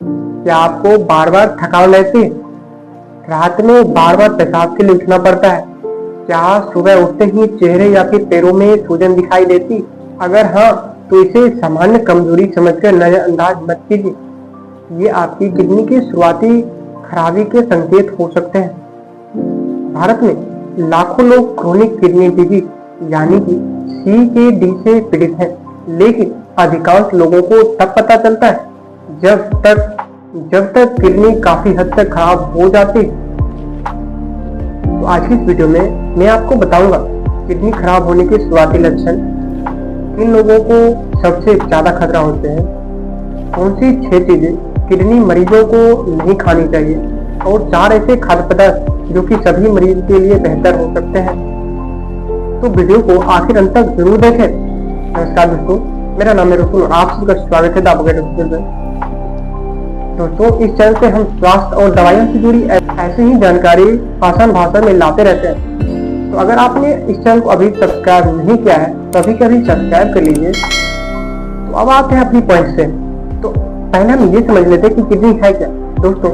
क्या आपको बार बार थकान रहती है? रात में बार बार पेशाब के लिए उठना पड़ता है? क्या सुबह उठते ही चेहरे या फिर पैरों में सूजन दिखाई देती? अगर हाँ, तो इसे सामान्य कमजोरी समझकर नजरअंदाज मत कीजिए। ये आपकी किडनी की शुरुआती खराबी के संकेत हो सकते हैं। भारत में लाखों लोग क्रोनिक किडनी डिजीज यानी कि CKD से पीड़ित हैं, लेकिन अधिकांश लोगों को तब पता चलता है जब तक किडनी काफी हद तक खराब हो जाती है। तो आज की इस वीडियो में मैं आपको बताऊंगा किडनी खराब होने के शुरुआती लक्षण, किन लोगों को सबसे ज्यादा खतरा होते हैं, कौन सी 6 चीजें किडनी मरीजों को नहीं खानी चाहिए और 4 ऐसे खाद्य पदार्थ जो कि सभी मरीज के लिए बेहतर हो सकते हैं। तो वीडियो को आखिर अंत तक जरूर देखें। नमस्कार दोस्तों, मेरा नाम है रोशन और आप सभी का स्वागत है द अपग्रेड हॉस्पिटल में। दोस्तों, इस चैनल से हम स्वास्थ्य और दवाइयों से जुड़ी ऐसी ही जानकारी आसान भाषा में लाते रहते हैं। तो अगर आपने इस चैनल को अभी सब्सक्राइब नहीं किया है तो अभी कभी सब्सक्राइब कर लीजिए। तो अब आते हैं अपनी पॉइंट से। तो पहले हम ये समझ लेते हैं कि किडनी है क्या। दोस्तों,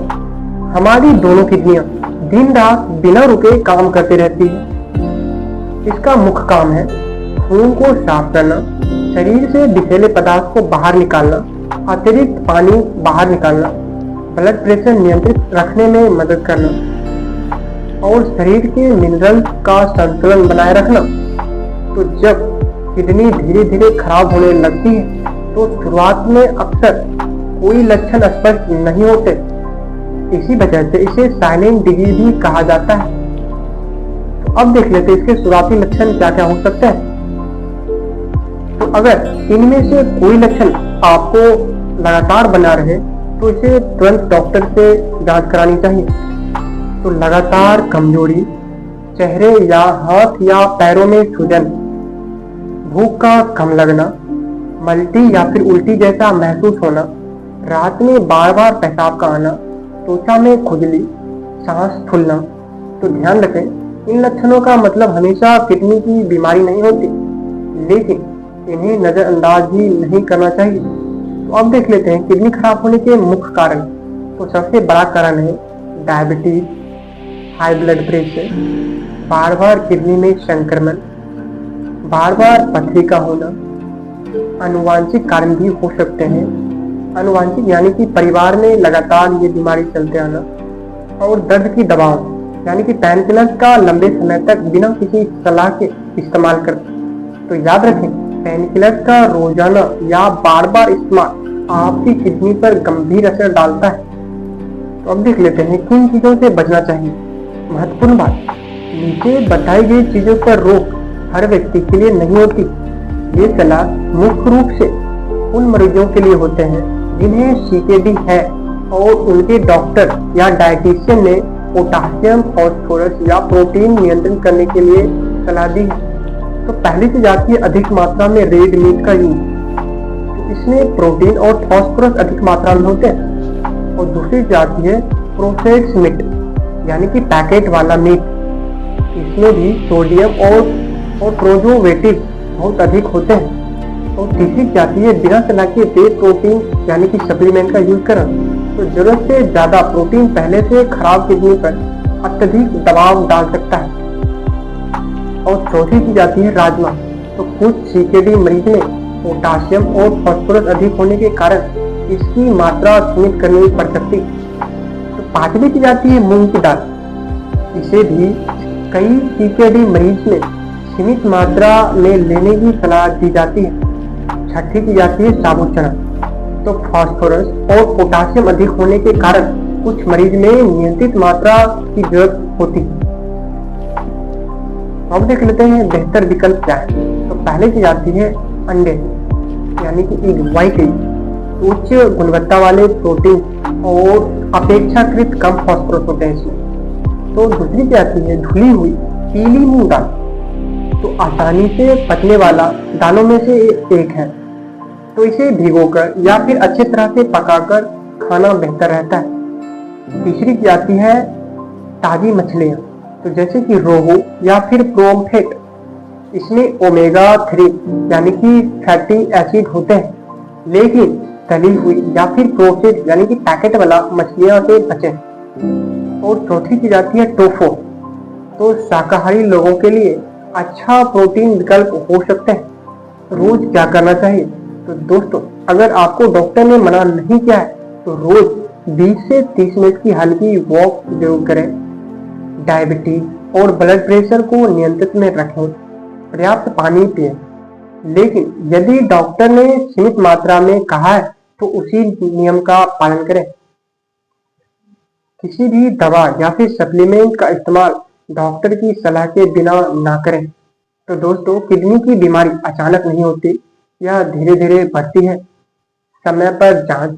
हमारी दोनों किडनियां दिन रात बिना रुके काम करती रहती है। इसका मुख्य काम है खून को साफ करना, शरीर से विषैले पदार्थ को बाहर निकालना, अतिरिक्त पानी बाहर निकालना, ब्लड प्रेशर नियंत्रित रखने में मदद करना और शरीर के मिनरल्स का संतुलन बनाए रखना। तो जब किडनी धीरे धीरे खराब होने लगती है तो शुरुआत में अक्सर कोई लक्षण स्पष्ट नहीं होते। इसी वजह से इसे साइलेंट डिजीज भी कहा जाता है। तो अब देख लेते हैं इसके शुरुआती लक्षण क्या क्या हो सकते हैं। तो अगर इनमें से कोई लक्षण आपको लगातार बना रहे तो इसे तुरंत डॉक्टर से जांच करानी चाहिए। तो लगातार कमजोरी, चेहरे या हाथ या पैरों में सूजन, भूख का कम लगना, मल्टी या फिर उल्टी जैसा महसूस होना, रात में बार बार पेशाब का आना, त्वचा में खुजली, सांस फूलना। तो ध्यान रखें, इन लक्षणों का मतलब हमेशा किडनी की बीमारी नहीं होती, लेकिन इन्हें नजरअंदाज भी नहीं करना चाहिए। तो अब देख लेते हैं किडनी खराब होने के मुख्य कारण। तो सबसे बड़ा कारण है डायबिटीज, हाई ब्लड प्रेशर, बार बार किडनी में संक्रमण, बार बार पथरी का होना। आनुवांशिक कारण भी हो सकते हैं। आनुवांशिक यानी कि परिवार में लगातार ये बीमारी चलते आना, और दर्द की दवाओं यानी कि पेनकिलर्स का लंबे समय तक बिना किसी सलाह के इस्तेमाल करना। तो याद रखें, पेनकिलर्स का रोजाना या बार बार इस्तेमाल आपकी किडनी पर गंभीर असर डालता है। तो अब देख लेते हैं किन चीजों से बचना चाहिए। महत्वपूर्ण बात, नीचे बताई गई चीजों पर रोक हर व्यक्ति के लिए नहीं होती। ये सलाह मुख्य रूप से उन मरीजों के लिए होते हैं जिन्हें CKD है और उनके डॉक्टर या डाइटिशियन ने पोटासियम, फास्फोरस या प्रोटीन नियंत्रण करने के लिए सलाह दी है। तो पहली चीज आती है अधिक मात्रा में रेड मीट का यूज। तो इसमें प्रोटीन और फास्फोरस अधिक मात्रा में होते हैं। और दूसरी चीज आती है प्रोसेस्ड मीट यानी कि पैकेट वाला मीट। इसमें भी सोडियम और प्रोजोवेटिव बहुत अधिक होते हैं। और तीसरी चीज आती है बिना सलाह के वे प्रोटीन यानी कि सप्लीमेंट का यूज करना। तो जरूरत से ज्यादा प्रोटीन पहले से खराब किडनी पर अत्यधिक दबाव डाल सकता है। और चौथी चीज आती है राजमा। तो कुछ CKD मरीज में पोटासियम और फास्फोरस अधिक होने के कारण इसकी मात्रा सीमित करनी पड़ सकती। तो पांचवी चीज आती है मूंग की दाल। इसे भी कई CKD मरीज में सीमित मात्रा में लेने की सलाह दी जाती है। छठी चीज आती है साबुत चना। तो फास्फोरस और पोटासियम अधिक होने के कारण कुछ मरीज में नियंत्रित मात्रा की जरूरत होती है। अब देख लेते हैं बेहतर विकल्प क्या है। तो पहले चीज आती है अंडे यानी कि एग, व्हाइट एग। उच्च गुणवत्ता वाले प्रोटीन और अपेक्षाकृत कम फास्फोरस होते हैं इसमें। तो दूसरी चीज आती है धुली हुई पीली मूंग दाल। तो आसानी से पचने वाला दालों में से एक है। तो इसे भिगोकर या फिर अच्छी तरह से पकाकर खाना बेहतर रहता है। तीसरी चीज आती है ताजी मछलियां। तो जैसे कि रोहू या फिर प्रोम्फेट। इसमें ओमेगा 3 यानी कि फैटी एसिड होते हैं, लेकिन तली हुई या फिर प्रोसेस्ड यानी कि पैकेट वाला मछलियां से बचें। और चौथी चीज आती है टोफू। तो शाकाहारी लोगों के लिए अच्छा प्रोटीन विकल्प हो सकते हैं। रोज क्या करना चाहिए? तो दोस्तों, अगर आपको डॉक्टर ने मना नहीं किया है तो रोज 20 से 30 मिनट की हल्की वॉक जरूर करें। डायबिटीज और ब्लड प्रेशर को नियंत्रित में रखें। पर्याप्त पानी पिएं। लेकिन यदि डॉक्टर ने सीमित मात्रा में कहा है तो उसी नियम का पालन करें। किसी भी दवा या फिर सप्लीमेंट का इस्तेमाल डॉक्टर की सलाह के बिना ना करें। तो दोस्तों, किडनी की बीमारी अचानक नहीं होती, यह धीरे धीरे बढ़ती है। समय पर जांच,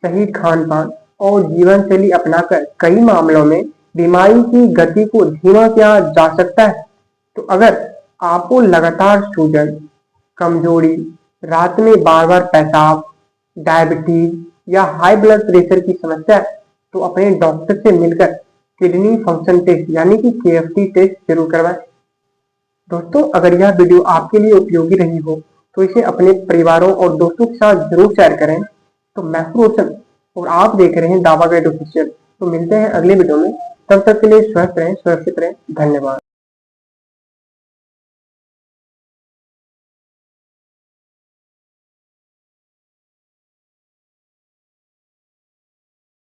सही खान पान और जीवन शैली अपनाकर कई मामलों में बीमारी की गति को धीमा किया जा सकता है। तो अगर आपको लगातार सूजन, कमजोरी, रात में बार बार पेशाब, डायबिटीज या हाई ब्लड प्रेशर की समस्या है तो अपने डॉक्टर से मिलकर किडनी फंक्शन टेस्ट यानी कि KFT टेस्ट जरूर करवाएं। दोस्तों, अगर यह वीडियो आपके लिए उपयोगी रही हो तो इसे अपने परिवारों और दोस्तों के साथ जरूर शेयर करें। तो मैं हूं रोशन और आप देख रहे हैं दावा गाइड ऑफिशियल। तो मिलते हैं अगले वीडियो में, तब तक के लिए स्वस्थ रहें, सुरक्षित रहें। धन्यवाद।